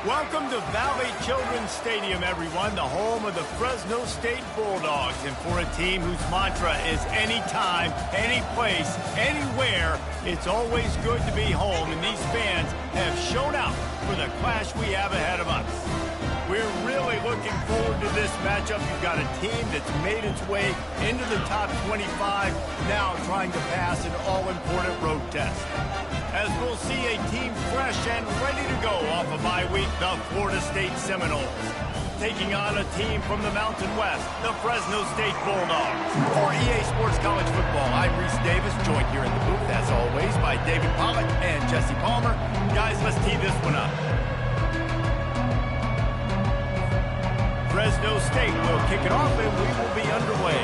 Welcome to Valley Children's Stadium, everyone, the home of the Fresno State Bulldogs. And for a team whose mantra is anytime, any place, anywhere, it's always good to be home. And these fans have shown out for the clash we have ahead of us. We're really looking forward to this matchup. You've got a team that's made its way into the top 25, now trying to pass an all-important road test. As we'll see a team fresh and ready to go off a bye week, the Florida State Seminoles. Taking on a team from the Mountain West, the Fresno State Bulldogs. For EA Sports College Football, I'm Reese Davis, joined here in the booth, as always, by David Pollack and Jesse Palmer. Guys, let's tee this one up. Fresno State will kick it off, and we will be underway.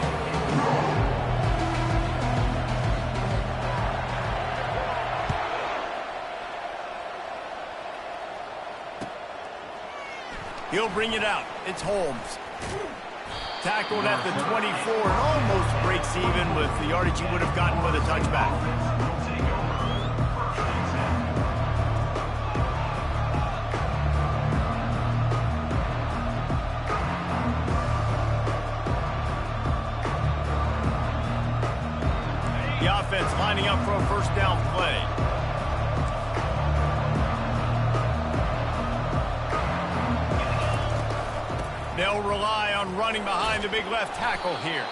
He'll bring it out. It's Holmes. Tackled at the 24 and almost breaks even with the yardage he would have gotten with a touchback. The offense lining up for a first down play. They'll rely on running behind the big left tackle here.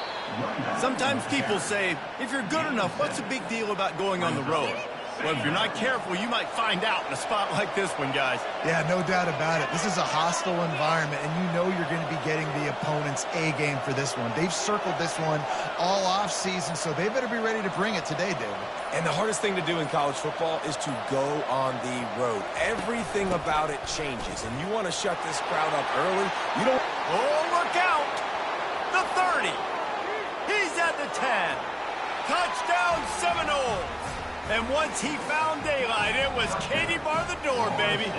Sometimes people say, if you're good enough, what's the big deal about going on the road? Well, if you're not careful, you might find out in a spot like this one, guys. Yeah, no doubt about it. This is a hostile environment, and you know you're going to be getting the opponent's A game for this one. They've circled this one all off season, so they better be ready to bring it today, David. And the hardest thing to do in college football is to go on the road. Everything about it changes, and you want to shut this crowd up early. You don't... Oh, look out! The 30. He's at the 10. Touchdown, Seminoles! And once he found daylight, it was Katie bar the door, baby.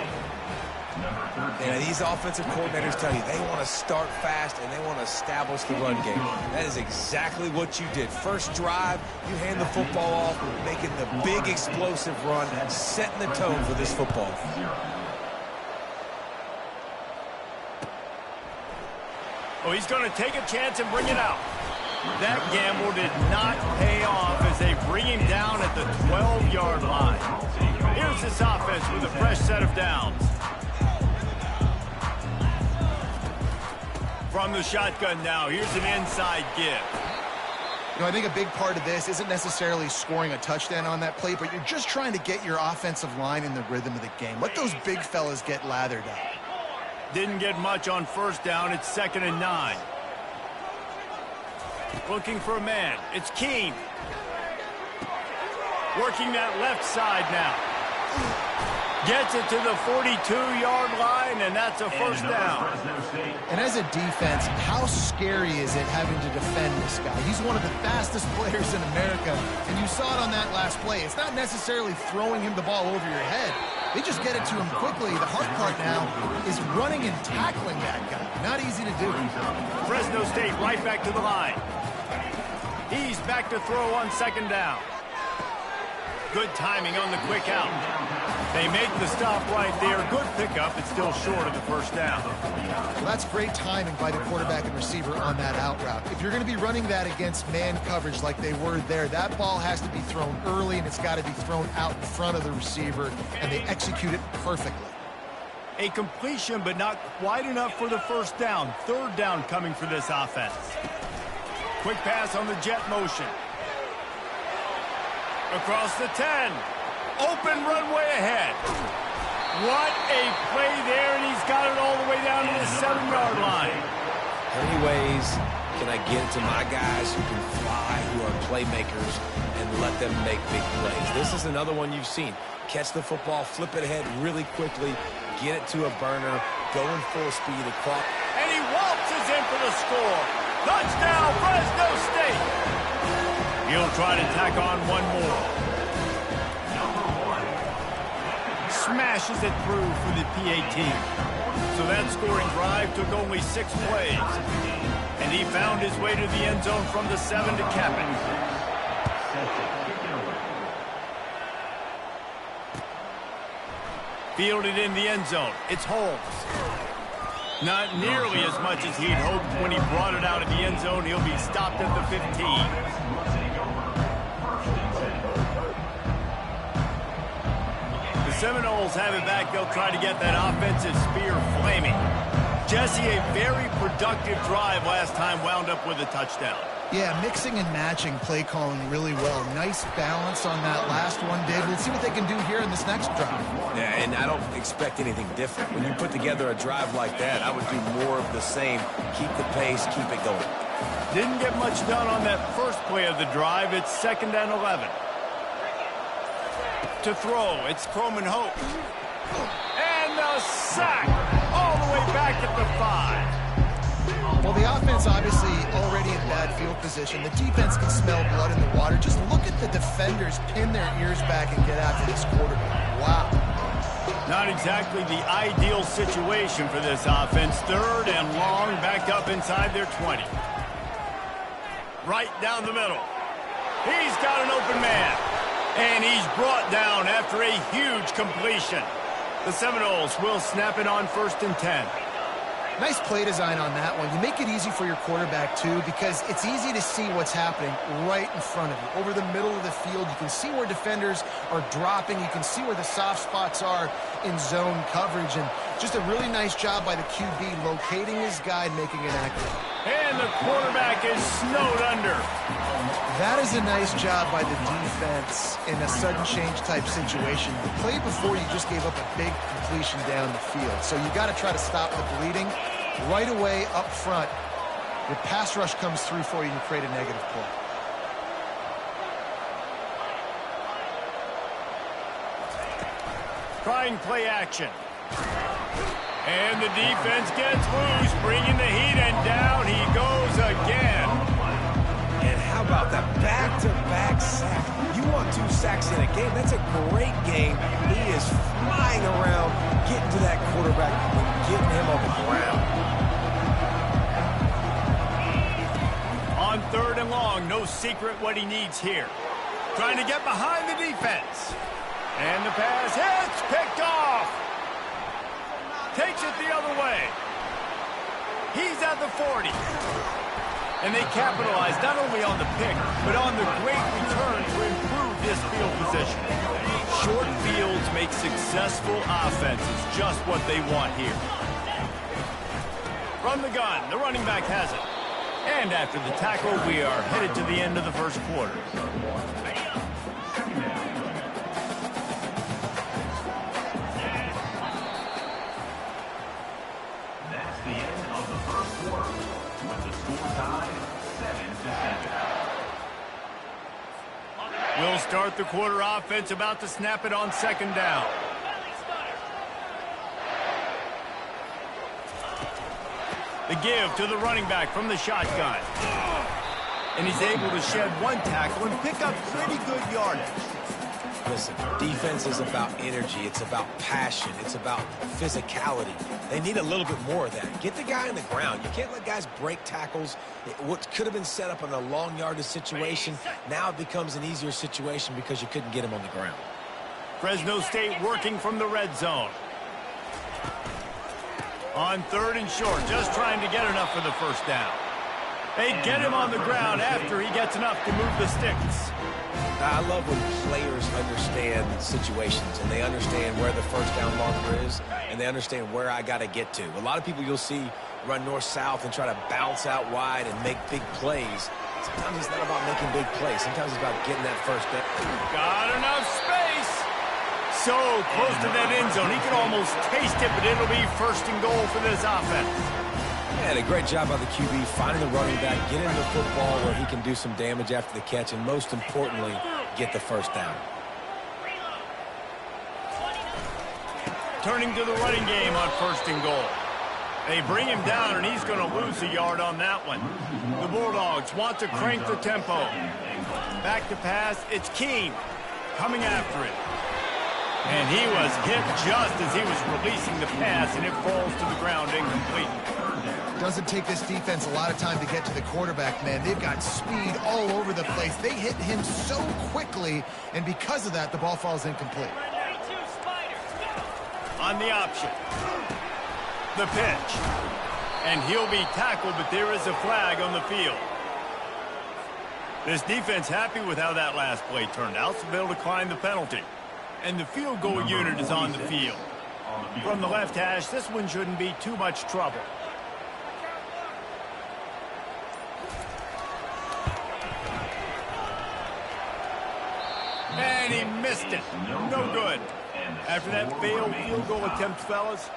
Yeah, these offensive coordinators tell you they want to start fast and they want to establish the run game. That is exactly what you did. First drive, you hand the football off, making the big explosive run, setting the tone for this football. Oh, he's going to take a chance and bring it out. That gamble did not pay off as they bring him down at the 12-yard line. Here's this offense with a fresh set of downs. From the shotgun now, here's an inside give. You know, I think a big part of this isn't necessarily scoring a touchdown on that play, but you're just trying to get your offensive line in the rhythm of the game. Let those big fellas get lathered up. Didn't get much on first down. It's 2nd and 9. Looking for a man. It's Keene. Working that left side now. Gets it to the 42-yard line, and that's a first down. And as a defense, how scary is it having to defend this guy? He's one of the fastest players in America, and you saw it on that last play. It's not necessarily throwing him the ball over your head. They just get it to him quickly. The hard part now is running and tackling that guy. Not easy to do. Fresno State right back to the line. He's back to throw on 2nd down. Good timing on the quick out. They make the stop right there. Good pickup. It's still short of the first down. Well, that's great timing by the quarterback and receiver on that out route. If you're going to be running that against man coverage like they were there, that ball has to be thrown early, and it's got to be thrown out in front of the receiver, and they execute it perfectly. A completion, but not quite enough for the first down. 3rd down coming for this offense. Quick pass on the jet motion. Across the 10. Open runway ahead. What a play there, and he's got it all the way down to the 7-yard line. How many ways can I get to my guys who can fly, who are playmakers, and let them make big plays? This is another one you've seen. Catch the football, flip it ahead really quickly, get it to a burner, go in full speed across. And he waltzes in for the score. Touchdown, Fresno State. He'll try to tack on one more. Smashes it through for the PAT. So that scoring drive took only 6 plays. And he found his way to the end zone from the 7 to cap it. Fielded in the end zone. It's Holmes. Not nearly as much as he'd hoped when he brought it out of the end zone. He'll be stopped at the 15. The Seminoles have it back. They'll try to get that offensive spear flaming. Jesse, a very productive drive last time, wound up with a touchdown. Yeah, mixing and matching play calling really well. Nice balance on that last one, Dave. Let's see what they can do here in this next drive. Yeah, and I don't expect anything different. When you put together a drive like that, I would do more of the same. Keep the pace, keep it going. Didn't get much done on that first play of the drive. It's 2nd and 11. To throw, it's Croman Hope. And the sack all the way back at the 5. Well, the offense obviously already in bad field position. The defense can smell blood in the water. Just look at the defenders pin their ears back and get after this quarterback. Wow. Not exactly the ideal situation for this offense. 3rd and long, back up inside their 20. Right down the middle. He's got an open man. And he's brought down after a huge completion. The Seminoles will snap it on 1st and 10. Nice play design on that one. You make it easy for your quarterback, too, because it's easy to see what's happening right in front of you. Over the middle of the field, you can see where defenders are dropping. You can see where the soft spots are in zone coverage. And just a really nice job by the QB locating his guy and making it accurate. And the quarterback is snowed under. That is a nice job by the defense in a sudden change type situation. The play before, you just gave up a big completion down the field. So you got to try to stop the bleeding right away up front. Your pass rush comes through for you and you create a negative play. Trying play action. And the defense gets loose, bringing the heat, and down he goes again. And how about that back-to-back sack? You want 2 sacks in a game, that's a great game. He is flying around, getting to that quarterback and getting him on the ground. On 3rd and long, no secret what he needs here. Trying to get behind the defense. And the pass hits, picked off. Takes it the other way. He's at the 40. And they capitalize not only on the pick, but on the great return to improve this field position. Short fields make successful offenses, just what they want here. From the gun, the running back has it. And after the tackle, we are headed to the end of the first quarter. We'll start the quarter offense, about to snap it on 2nd down. The give to the running back from the shotgun. And he's able to shed 1 tackle and pick up pretty good yardage. Listen, defense is about energy. It's about passion. It's about physicality. They need a little bit more of that. Get the guy on the ground. You can't let guys break tackles. What could have been set up in a long yardage situation, now it becomes an easier situation because you couldn't get him on the ground. Fresno State working from the red zone. On 3rd and short, just trying to get enough for the 1st down. They get him on the ground after he gets enough to move the sticks. I love when players understand situations and they understand where the 1st down marker is and they understand where I got to get to. A lot of people you'll see run north-south and try to bounce out wide and make big plays. Sometimes it's not about making big plays. Sometimes it's about getting that 1st down. Got enough space. So close to that end zone. He can almost taste it, but it'll be 1st and goal for this offense. Yeah, a great job by the QB finding the running back, getting the football where he can do some damage after the catch, and most importantly, get the 1st down. Turning to the running game on 1st and goal. They bring him down, and he's going to lose a yard on that one. The Bulldogs want to crank the tempo. Back to pass, it's Keene coming after it. And he was hit just as he was releasing the pass, and it falls to the ground incomplete. Doesn't take this defense a lot of time to get to the quarterback, man. They've got speed all over the place. They hit him so quickly, and because of that, the ball falls incomplete. on the option. The pitch. And he'll be tackled, but there is a flag on the field. This defense happy with how that last play turned out, so they'll decline the penalty. And the field goal unit is on the field. From the left hash, this one shouldn't be too much trouble. And he missed it. No good. After that failed field goal attempt, fellas,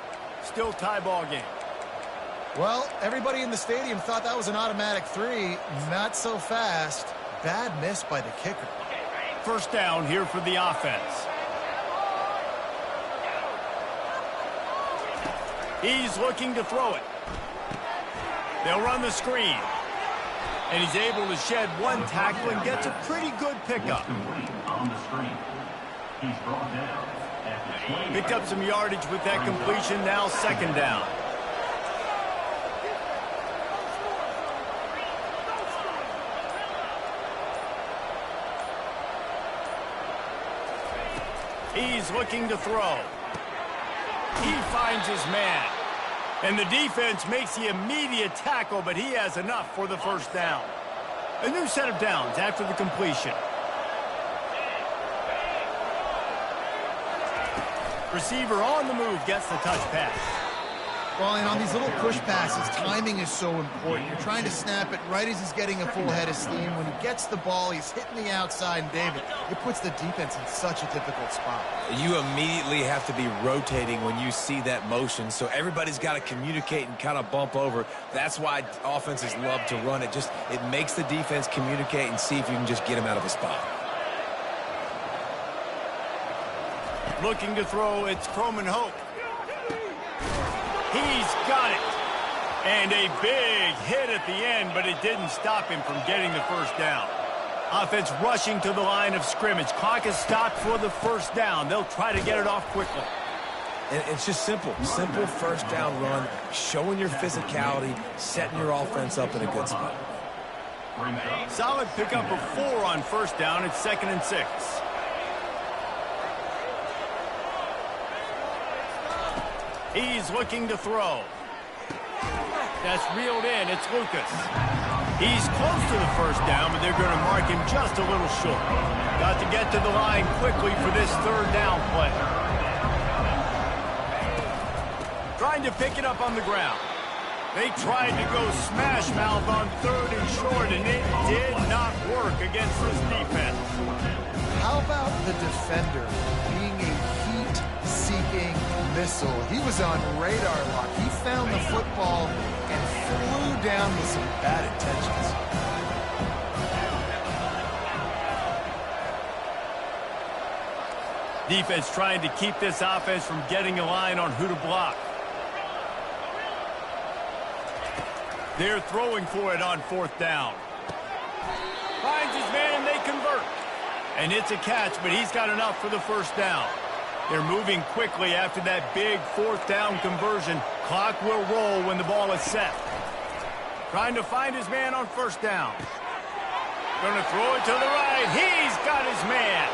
still tie ball game. Well, everybody in the stadium thought that was an automatic 3. Not so fast. Bad miss by the kicker. First down here for the offense. He's looking to throw it. They'll run the screen. And he's able to shed one tackle and gets a pretty good pickup. Picked up some yardage with that completion, now second down. He's looking to throw. He finds his man. And the defense makes the immediate tackle, but he has enough for the first down. A new set of downs after the completion. Receiver on the move gets the touch pass. Well, and on these little push passes, timing is so important. You're trying to snap it right as he's getting a full head of steam. When he gets the ball, he's hitting the outside, and David, it puts the defense in such a difficult spot. You immediately have to be rotating when you see that motion, so everybody's got to communicate and kind of bump over. That's why offenses love to run it. It makes the defense communicate and see if you can just get him out of a spot. Looking to throw, it's Croman Hope. He's got it. And a big hit at the end, but it didn't stop him from getting the first down. Offense rushing to the line of scrimmage. Clock is stopped for the first down. They'll try to get it off quickly. And it's just simple. Simple first down run, showing your physicality, setting your offense up in a good spot. Solid pickup of 4 on first down. It's 2nd and 6. He's looking to throw. That's reeled in. It's Lucas. He's close to the first down, but they're going to mark him just a little short. Got to get to the line quickly for this third down play. Trying to pick it up on the ground. They tried to go smash mouth on 3rd and short, and it did not work against this defense. How about the defender being a heat-seeking missile? He was on radar lock. He found the football and flew down with some bad intentions. Defense trying to keep this offense from getting a line on who to block. They're throwing for it on 4th down. Finds his man, they convert. And it's a catch, but he's got enough for the first down. They're moving quickly after that big 4th down conversion. Clock will roll when the ball is set. Trying to find his man on first down. Going to throw it to the right. He's got his man.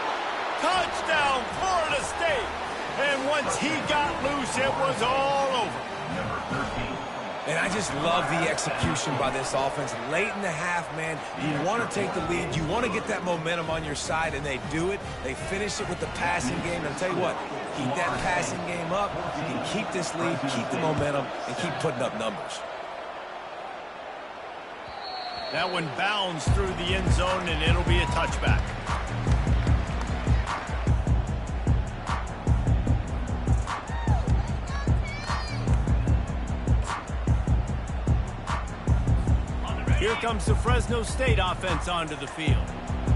Touchdown, Florida State. And once he got loose, it was all over. And I just love the execution by this offense. Late in the half, man, you want to take the lead. You want to get that momentum on your side, and they do it. They finish it with the passing game. And I'll tell you what, keep that passing game up. You can keep this lead, keep the momentum, and keep putting up numbers. That one bounds through the end zone, and it'll be a touchback. Here comes the Fresno State offense onto the field.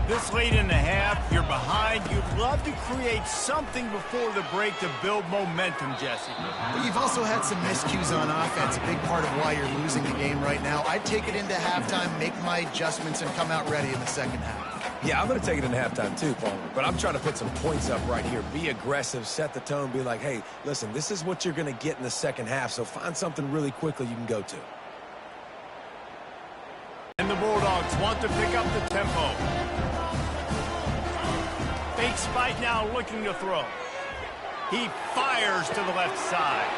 This late in the half, you're behind. You'd love to create something before the break to build momentum, Jesse. But you've also had some miscues on offense, a big part of why you're losing the game right now. I'd take it into halftime, make my adjustments, and come out ready in the second half. Yeah, I'm going to take it into halftime too, Palmer. But I'm trying to put some points up right here. Be aggressive, set the tone, be like, hey, listen, this is what you're going to get in the second half, so find something really quickly you can go to. And the Bulldogs want to pick up the tempo. Fake spike now, looking to throw. He fires to the left side.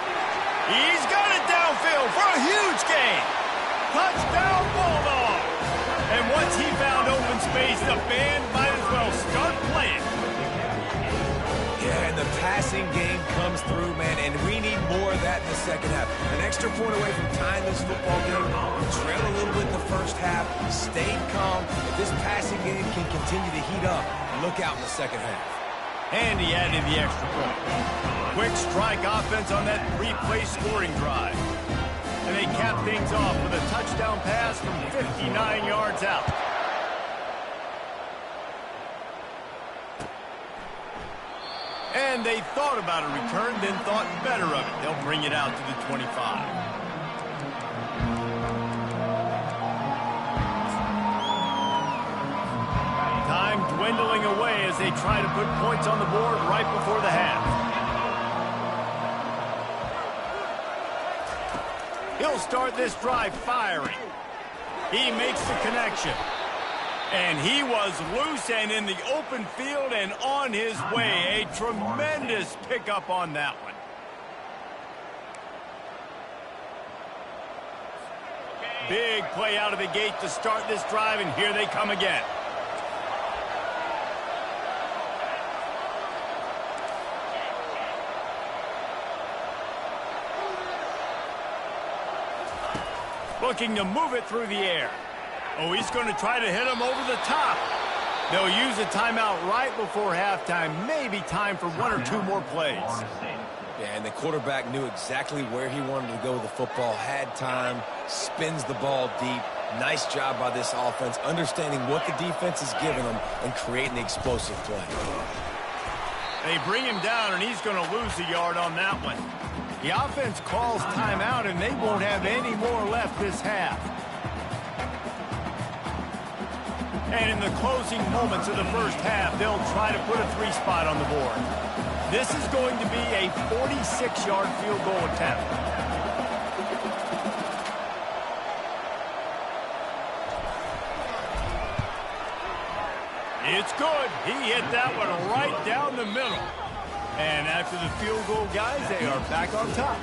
He's got it downfield for a huge gain. Touchdown, Bulldog. And once he found open space, the band might as well start playing. Yeah, and the passing game comes through, man, and we need more of that in the second half. An extra point away from tying this football game. Trail a little bit in the first half. Stayed calm. If this passing game can continue to heat up, look out in the second half. And he added the extra point. Quick strike offense on that three-play scoring drive. And they cap things off with a touchdown pass from 59 yards out. And they thought about a return, then thought better of it. They'll bring it out to the 25. Time dwindling away as they try to put points on the board right before the half. He'll start this drive firing. He makes the connection. And he was loose and in the open field and on his way. A tremendous pickup on that one. Big play out of the gate to start this drive, and here they come again. Looking to move it through the air. Oh, he's going to try to hit him over the top. They'll use a timeout right before halftime. Maybe time for one or two more plays. Yeah, and the quarterback knew exactly where he wanted to go with the football, had time, spins the ball deep. Nice job by this offense, understanding what the defense is giving them and creating the explosive play. They bring him down, and he's going to lose a yard on that one. The offense calls timeout, and they won't have any more left this half. And in the closing moments of the first half, they'll try to put a three spot on the board. This is going to be a 46-yard field goal attempt. It's good. He hit that one right down the middle. And after the field goal, guys, they are back on top.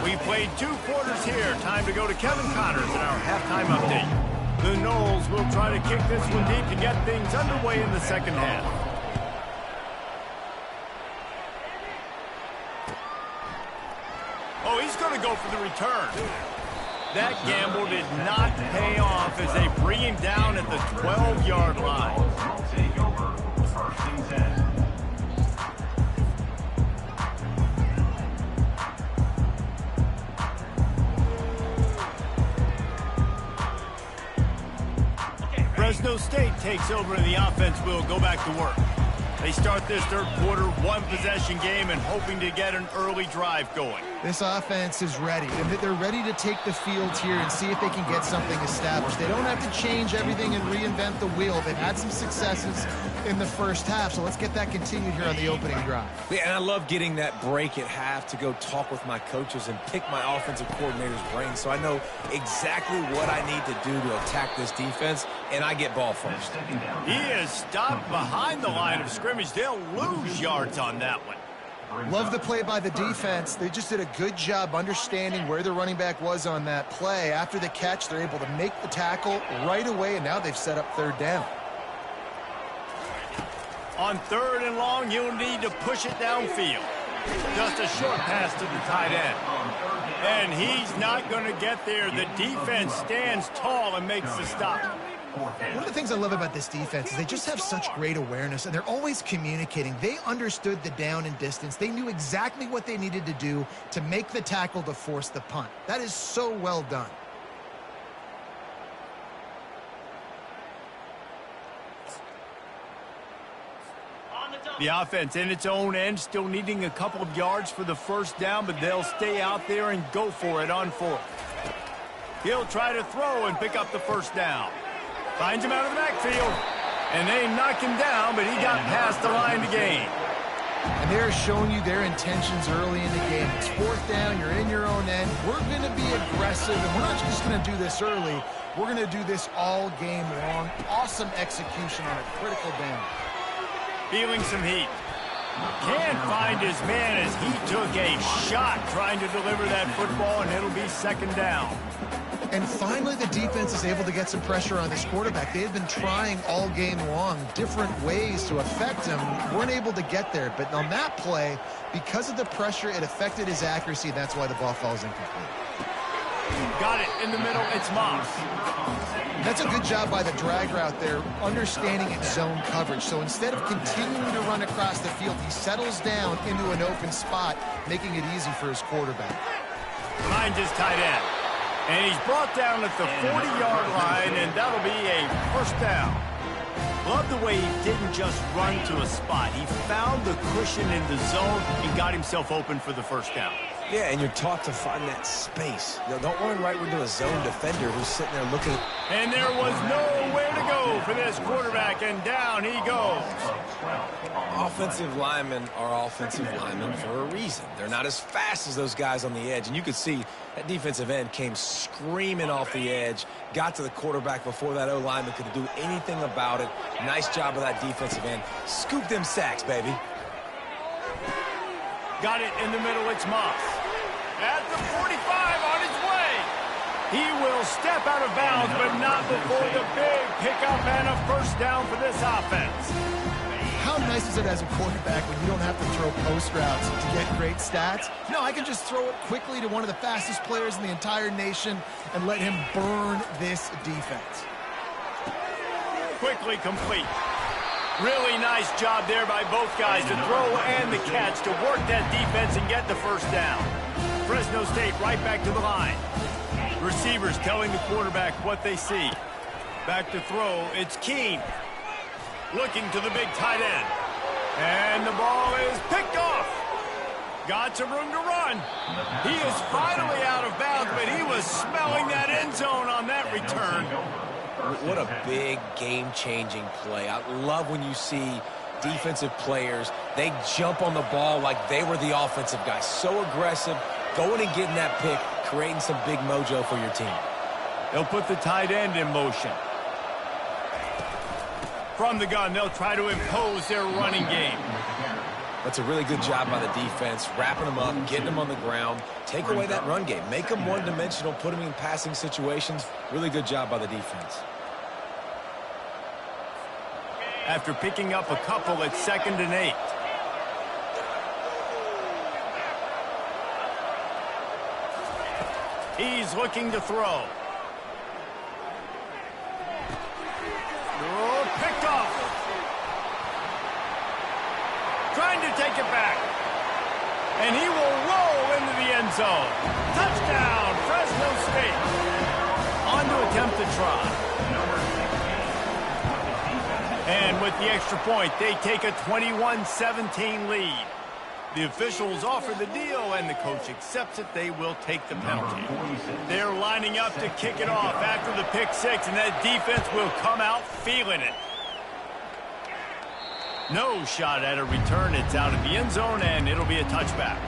We played 2 quarters here. Time to go to Kevin Connors in our halftime update. The Noles will try to kick this one deep to get things underway in the second half. Oh, he's going to go for the return. That gamble did not pay off as they bring him down at the 12-yard line. Fresno State takes over and the offense will go back to work. They start this third quarter, one-possession game and hoping to get an early drive going. This offense is ready. They're ready to take the field here and see if they can get something established. They don't have to change everything and reinvent the wheel. They've had some successes in the first half, so let's get that continued here on the opening drive. Yeah, and I love getting that break at half to go talk with my coaches and pick my offensive coordinator's brain so I know exactly what I need to do to attack this defense, and I get ball first. He is stopped behind the line of scrimmage. They'll lose yards on that one. Love the play by the defense. They just did a good job understanding where the running back was on that play. After the catch, they're able to make the tackle right away, and now they've set up third down. On third and long, you'll need to push it downfield. Just a short pass to the tight end. And he's not going to get there. The defense stands tall and makes the stop. One of the things I love about this defense is they just have such great awareness, and they're always communicating. They understood the down and distance. They knew exactly what they needed to do to make the tackle to force the punt. That is so well done. The offense in its own end, still needing a couple of yards for the first down, but they'll stay out there and go for it on fourth. He'll try to throw and pick up the first down. Finds him out of the backfield, and they knock him down, but he got past the line to gain. And they're showing you their intentions early in the game. It's fourth down, you're in your own end. We're going to be aggressive, and we're not just going to do this early. We're going to do this all game long. Awesome execution on a critical down. Feeling some heat. Can't find his man as he took a shot trying to deliver that football, and it'll be second down. And finally, the defense is able to get some pressure on this quarterback. They had been trying all game long different ways to affect him. Weren't able to get there. But on that play, because of the pressure, it affected his accuracy. That's why the ball falls incomplete. Got it in the middle. It's Moss. That's a good job by the drag route there, understanding its zone coverage. So instead of continuing to run across the field, he settles down into an open spot, making it easy for his quarterback. Finds his tight end. And he's brought down at the 40-yard line, and that'll be a first down. Love the way he didn't just run to a spot. He found the cushion in the zone and got himself open for the first down. Yeah, and you're taught to find that space. You know, don't run right into a zone defender who's sitting there looking. And there was nowhere to go for this quarterback, and down he goes. Offensive linemen are offensive linemen for a reason. They're not as fast as those guys on the edge, and you could see that defensive end came screaming off the edge, got to the quarterback before that O-lineman could do anything about it. Nice job of that defensive end. Scoop them sacks, baby. Got it in the middle. It's Moss. At the 45 on his way. He will step out of bounds, but not before the big pickup and a first down for this offense. How nice is it as a quarterback when you don't have to throw post routes to get great stats? No, I can just throw it quickly to one of the fastest players in the entire nation and let him burn this defense. Quickly complete. Really nice job there by both guys to throw and the catch to work that defense and get the first down. Fresno State right back to the line. Receivers telling the quarterback what they see. Back to throw, it's Keene. Looking to the big tight end. And the ball is picked off. Got some room to run. He is finally out of bounds, but he was smelling that end zone on that return. What a big game-changing play. I love when you see defensive players, they jump on the ball like they were the offensive guys. So aggressive, going and getting that pick, creating some big mojo for your team. They'll put the tight end in motion. From the gun, they'll try to impose their running game. That's a really good job by the defense, wrapping them up, getting them on the ground. Take away that run game. Make them one-dimensional, put them in passing situations. Really good job by the defense. After picking up a couple at 2nd and 8. He's looking to throw. Oh, picked off. Trying to take it back. And he will roll into the end zone. Touchdown, Fresno State. On to attempt the try. And with the extra point, they take a 21-17 lead. The officials offer the deal, and the coach accepts it. They will take the penalty. They're lining up to kick it off after the pick six, and that defense will come out feeling it. No shot at a return. It's out of the end zone, and it'll be a touchback.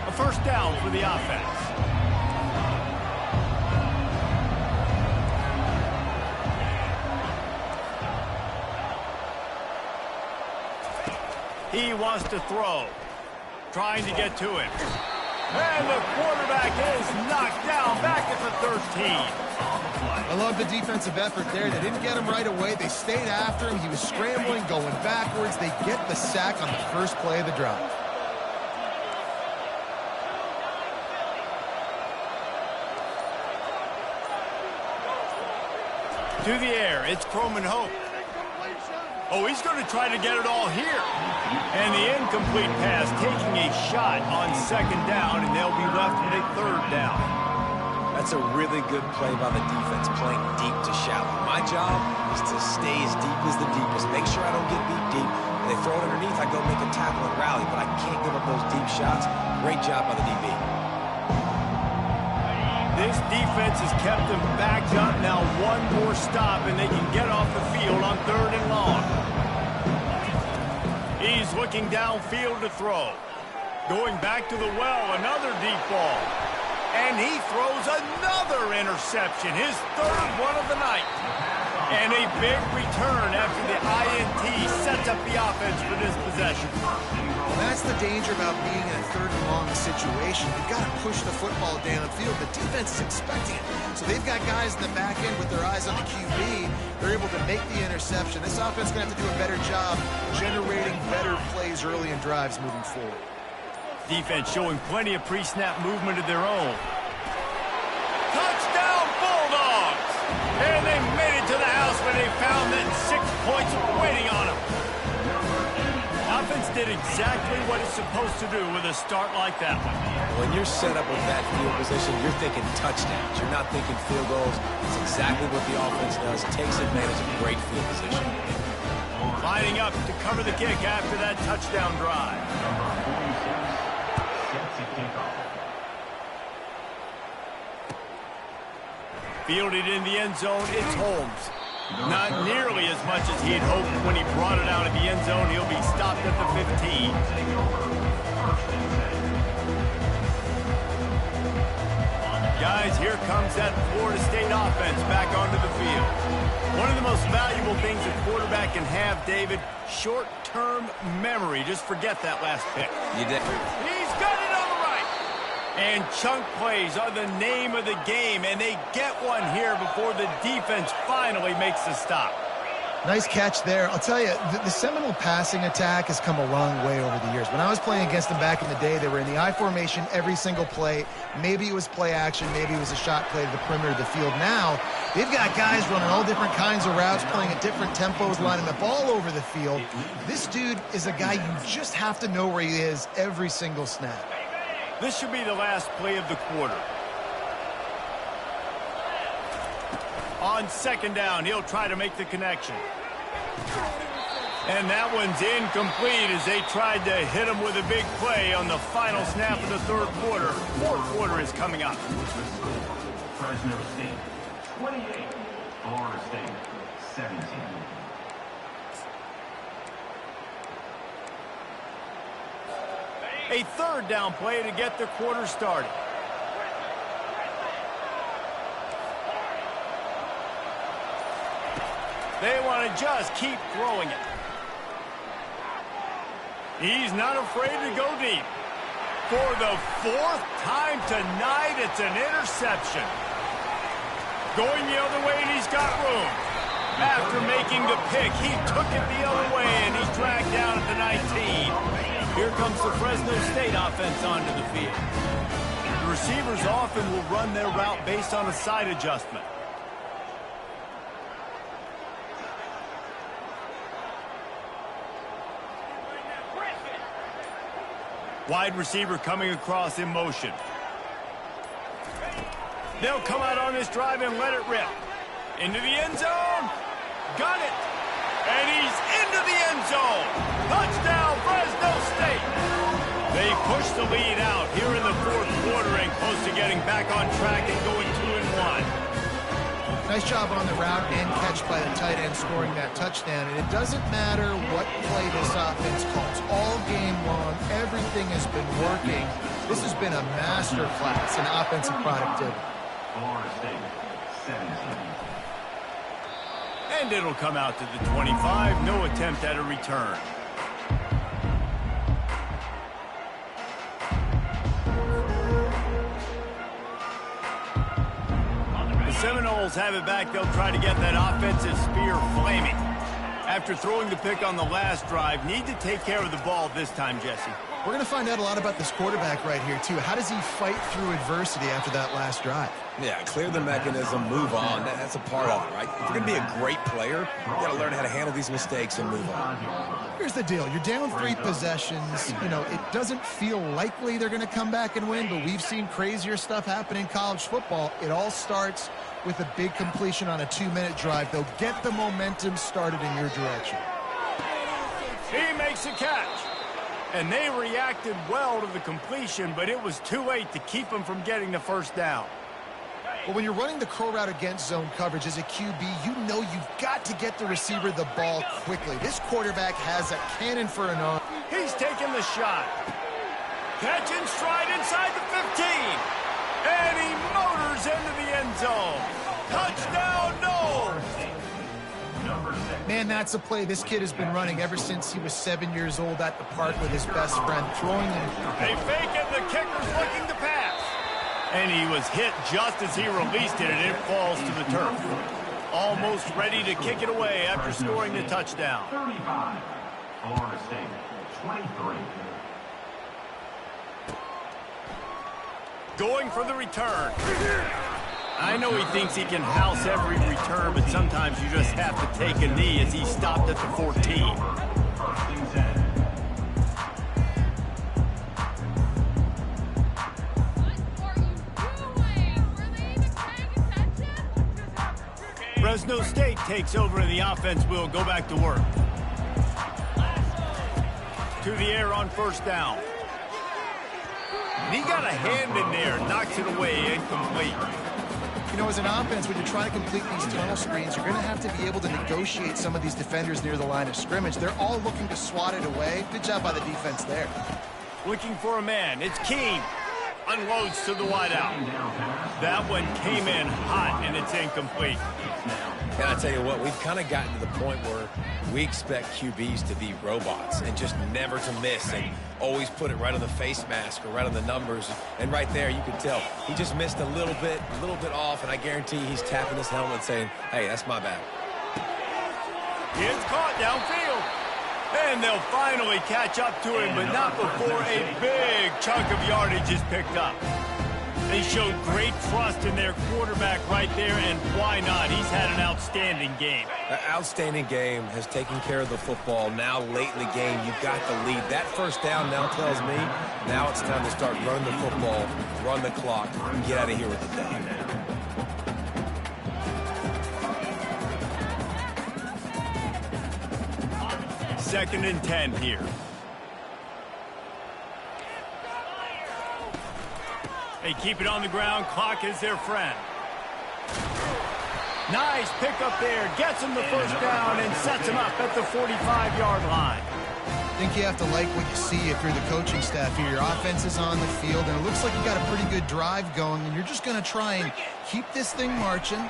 A first down for the offense. He wants to throw. Trying to get to it. And the quarterback is knocked down back at the 13. I love the defensive effort there. They didn't get him right away. They stayed after him. He was scrambling, going backwards. They get the sack on the first play of the drive. To the air, it's Croman Hope. Oh, he's going to try to get it all here. And the incomplete pass taking a shot on 2nd down, and they'll be left with a 3rd down. That's a really good play by the defense, playing deep to shallow. My job is to stay as deep as the deepest. Make sure I don't get beat deep. When they throw it underneath, I go make a tackle and rally, but I can't give up those deep shots. Great job by the DB. This defense has kept them backed up. Now one more stop, and they can get off the field on 3rd and long. He's looking downfield to throw. Going back to the well, another deep ball. And he throws another interception, his 3rd one of the night. And a big return after the INT sets up the offense for this possession. Well, that's the danger about being in a third and long situation. You've got to push the football downfield. The defense is expecting it. So they've got guys in the back end with their eyes on the QB. They're able to make the interception. This offense is going to have to do a better job generating better plays early in drives moving forward. Defense showing plenty of pre-snap movement of their own. Touchdown Bulldogs! And they made it to the house when they found that 6 points waiting on them. Offense did exactly what it's supposed to do with a start like that one. When you're set up with that field position, you're thinking touchdowns. You're not thinking field goals. It's exactly what the offense does. Takes advantage of great field position. Lining up to cover the kick after that touchdown drive. Fielded in the end zone, it's Holmes. Not nearly as much as he had hoped when he brought it out of the end zone. He'll be stopped at the 15. Guys, here comes that Florida State offense back onto the field. One of the most valuable things a quarterback can have, David, short-term memory. Just forget that last pick. You did. He's got it on the right. And chunk plays are the name of the game, and they get one here before the defense finally makes the stop. Nice catch there. I'll tell you, the Seminole passing attack has come a long way over the years. When I was playing against them back in the day, they were in the I formation every single play. Maybe it was play action. Maybe it was a shot play to the perimeter of the field. Now, they've got guys running all different kinds of routes, playing at different tempos, lining the ball over the field. This dude is a guy you just have to know where he is every single snap. This should be the last play of the quarter. On second down, he'll try to make the connection. And that one's incomplete as they tried to hit him with a big play on the final snap of the third quarter. Fourth quarter is coming up. Fresno State, 28. Florida State, 17. A third down play to get the quarter started. They want to just keep throwing it. He's not afraid to go deep. For the fourth time tonight, it's an interception. Going the other way, and he's got room. After making the pick, he took it the other way, and he's dragged down at the 19. Here comes the Fresno State offense onto the field. The receivers often will run their route based on a side adjustment. Wide receiver coming across in motion. They'll come out on this drive and let it rip. Into the end zone. Got it. And he's into the end zone. Touchdown, Fresno State. They push the lead out here in the fourth quarter and close to getting back on track and going 2-1. Nice job on the route and catch by the tight end scoring that touchdown. And it doesn't matter what play this offense calls. All game long, everything has been working. This has been a master class in offensive productivity. Florida State, 17. And it'll come out to the 25. No attempt at a return. The Seminoles have it back. They'll try to get that offensive spear flaming. After throwing the pick on the last drive, need to take care of the ball this time, Jesse. We're going to find out a lot about this quarterback right here, too. How does he fight through adversity after that last drive? Yeah, clear the mechanism, move on. That's a part of it, right? If you're going to be a great player, you got to learn how to handle these mistakes and move on. Here's the deal. You're down 3 possessions. You know, it doesn't feel likely they're going to come back and win, but we've seen crazier stuff happen in college football. It all starts with a big completion on a 2-minute drive. They'll get the momentum started in your direction. He makes a catch. And they reacted well to the completion, but it was too late to keep them from getting the first down. Well, when you're running the curl route against zone coverage as a QB, you know you've got to get the receiver the ball quickly. This quarterback has a cannon for an arm. He's taking the shot. Catch in stride inside the 15. And he motors into the end zone. Touchdown, Noles. And that's a play this kid has been running ever since he was 7 years old at the park with his best friend, throwing him. They fake it, the kicker's looking to pass. And he was hit just as he released it, and it falls to the turf. Almost ready to kick it away after scoring the touchdown. 35. Florida State, 23. Going for the return. I know he thinks he can house every return, but sometimes you just have to take a knee as he stopped at the 14. First and 10. Fresno State takes over and the offense will go back to work. To the air on first down. And he got a hand in there, knocks it away, incomplete. You know, as an offense, when you're trying to complete these tunnel screens, you're going to have to be able to negotiate some of these defenders near the line of scrimmage. They're all looking to swat it away. Good job by the defense there. Looking for a man. It's Keene. Unloads to the wideout. That one came in hot, and it's incomplete. And I tell you what, we've kind of gotten to the point where we expect QBs to be robots and just never to miss and always put it right on the face mask or right on the numbers. And right there, you could tell he just missed a little bit off, and I guarantee he's tapping his helmet saying, hey, that's my bad. It's caught downfield. And they'll finally catch up to him, but not before a big chunk of yardage is picked up. They showed great trust in their quarterback right there, and why not? He's had an outstanding game. An outstanding game, has taken care of the football. Now, late in the game, you've got the lead. That first down now tells me now it's time to start running the football, run the clock, and get out of here with the day. Second and 10 here. They keep it on the ground. Clock is their friend. Nice pickup there. Gets him the first down and sets him up at the 45-yard line. I think you have to like what you see if you're the coaching staff here. Your offense is on the field, and it looks like you got a pretty good drive going, and you're just going to try and keep this thing marching,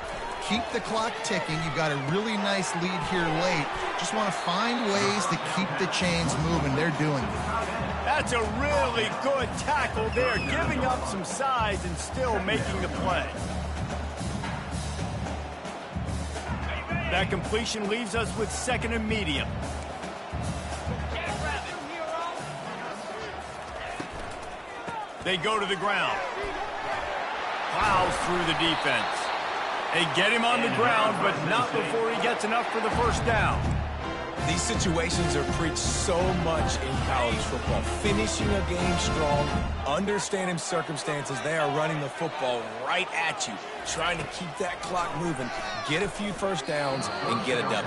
keep the clock ticking. You've got a really nice lead here late. Just want to find ways to keep the chains moving. They're doing it. That's a really good tackle there, giving up some size and still making the play. That completion leaves us with second and medium. They go to the ground. Plows through the defense. They get him on the ground, but not before he gets enough for the first down. These situations are preached so much in college football. Finishing a game strong, understanding circumstances. They are running the football right at you, trying to keep that clock moving, get a few first downs, and get a W.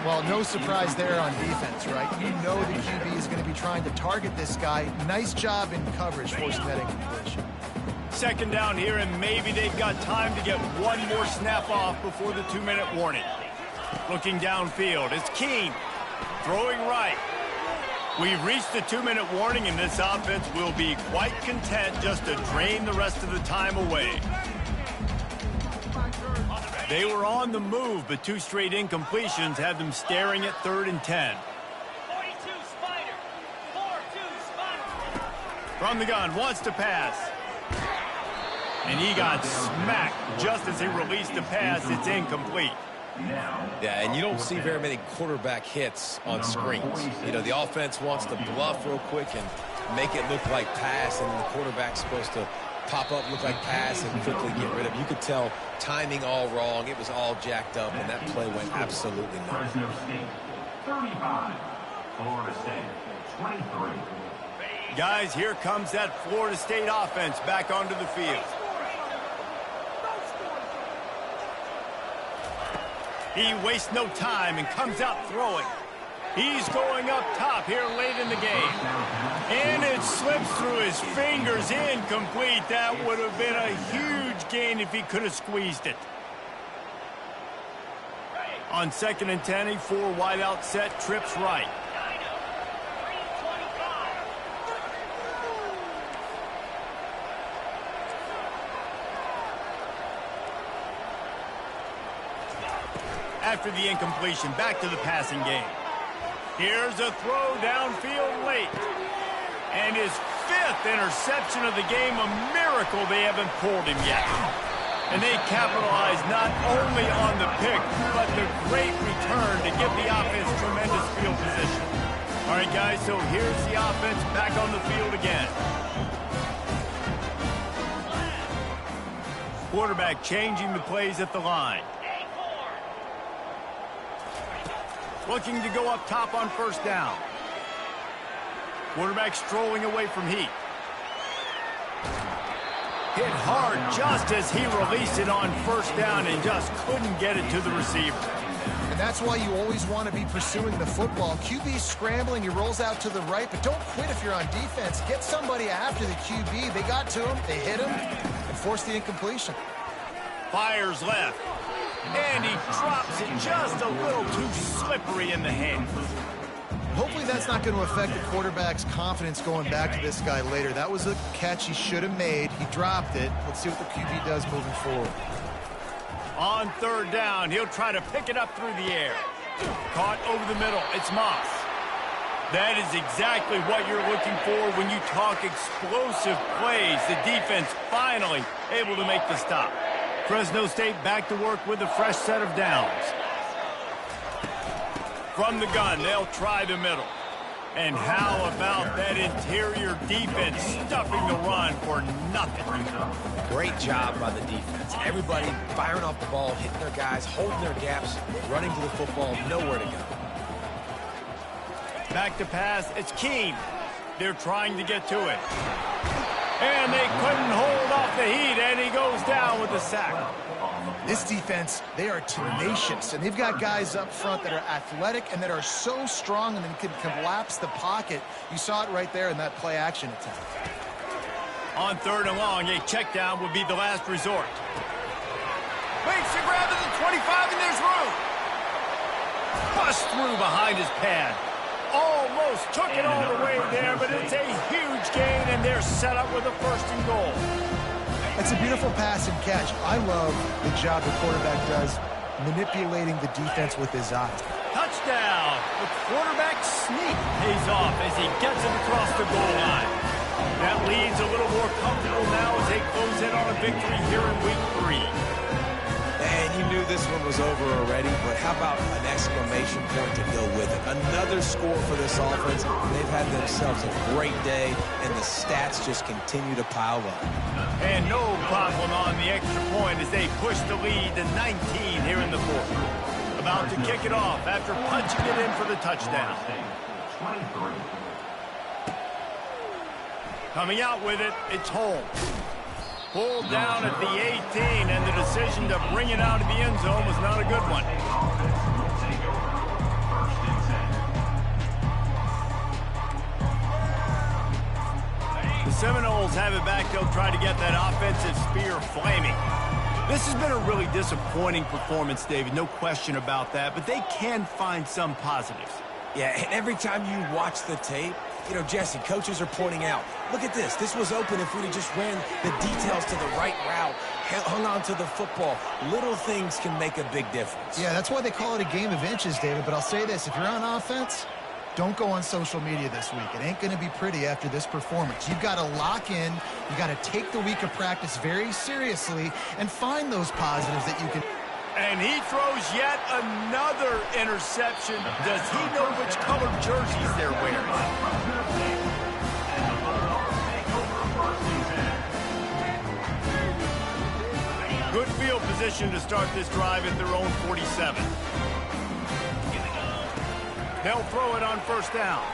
Well, no surprise there on defense, right? You know the QB is going to be trying to target this guy. Nice job in coverage, forcing that incompletion. Second down here, and maybe they've got time to get one more snap off before the 2-minute warning. Looking downfield, it's Keene throwing right. We've reached the 2-minute warning, and this offense will be quite content just to drain the rest of the time away. They were on the move, but 2 straight incompletions had them staring at 3rd and 10. 42 Spider, 4-2 Spider. From the gun, wants to pass. And he got smacked just as he released the pass. It's incomplete. Yeah, and you don't see very many quarterback hits on screens. You know, the offense wants to bluff real quick and make it look like pass, and the quarterback's supposed to pop up, look like pass, and quickly get rid of it. You could tell timing all wrong. It was all jacked up, and that play went absolutely nowhere. Fresno State, 35. Florida State, 23. Guys, here comes that Florida State offense back onto the field. He wastes no time and comes out throwing. He's going up top here late in the game. And it slips through his fingers, incomplete. That would have been a huge gain if he could have squeezed it. On 2nd and 10, a 4 wide out set, trips right. after the incompletion. Back to the passing game. Here's a throw downfield late. And his 5th interception of the game. A miracle they haven't pulled him yet. And they capitalize not only on the pick, but the great return to give the offense tremendous field position. All right, guys, so here's the offense back on the field again. Quarterback changing the plays at the line. Looking to go up top on first down. Quarterback strolling away from Heath. Hit hard just as he released it on first down and just couldn't get it to the receiver. And that's why you always want to be pursuing the football. QB scrambling, he rolls out to the right, but don't quit if you're on defense. Get somebody after the QB. They got to him, they hit him, and forced the incompletion. Fires left. And he drops it just a little too slippery in the hand. Hopefully that's not going to affect the quarterback's confidence going back to this guy later. That was a catch he should have made. He dropped it. Let's see what the QB does moving forward. On third down, he'll try to pick it up through the air. Caught over the middle. It's Moss. That is exactly what you're looking for when you talk explosive plays. The defense finally able to make the stop. Fresno State back to work with a fresh set of downs. From the gun, they'll try the middle. And how about that interior defense stuffing the run for nothing? Great job by the defense. Everybody firing off the ball, hitting their guys, holding their gaps, running to the football, nowhere to go. Back to pass, it's Keene. They're trying to get to it. And they couldn't hold off the heat, and he goes down with the sack. This defense, they are tenacious, and they've got guys up front that are athletic and that are so strong and can collapse the pocket. You saw it right there in that play-action attempt. On third and long, a check down would be the last resort. Makes the grab at the 25, and there's room. Bust through behind his pad. Almost took it all the way there, but it's a huge gain, and they're set up with a first and goal. It's a beautiful pass and catch. I love the job the quarterback does manipulating the defense with his eyes. Touchdown! The quarterback sneak pays off as he gets it across the goal line. That leads a little more comfortable now as they close in on a victory here in week 3. And you knew this one was over already, but how about an exclamation point to go with it? Another score for this offense. They've had themselves a great day, and the stats just continue to pile up. And no problem on the extra point as they push the lead to 19 here in the fourth. About to kick it off after punching it in for the touchdown. 23. Coming out with it, it's Holmes. Pulled down at the 18, and the decision to bring it out of the end zone was not a good one. The Seminoles have it back. They'll try to get that offensive spear flaming. This has been a really disappointing performance, David. No question about that, but they can find some positives. Yeah, and every time you watch the tape, you know, Jesse, coaches are pointing out, look at this. This was open if we just ran the details to the right route, hung on to the football. Little things can make a big difference. Yeah, that's why they call it a game of inches, David. But I'll say this, if you're on offense, don't go on social media this week. It ain't going to be pretty after this performance. You've got to lock in. You've got to take the week of practice very seriously and find those positives that you can. And he throws yet another interception. Does he know which color jerseys they're wearing? Good field position to start this drive at their own 47. They'll throw it on first down.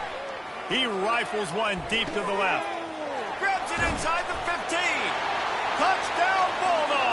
He rifles one deep to the left. Grabs it inside the 15. Touchdown, Bulldogs!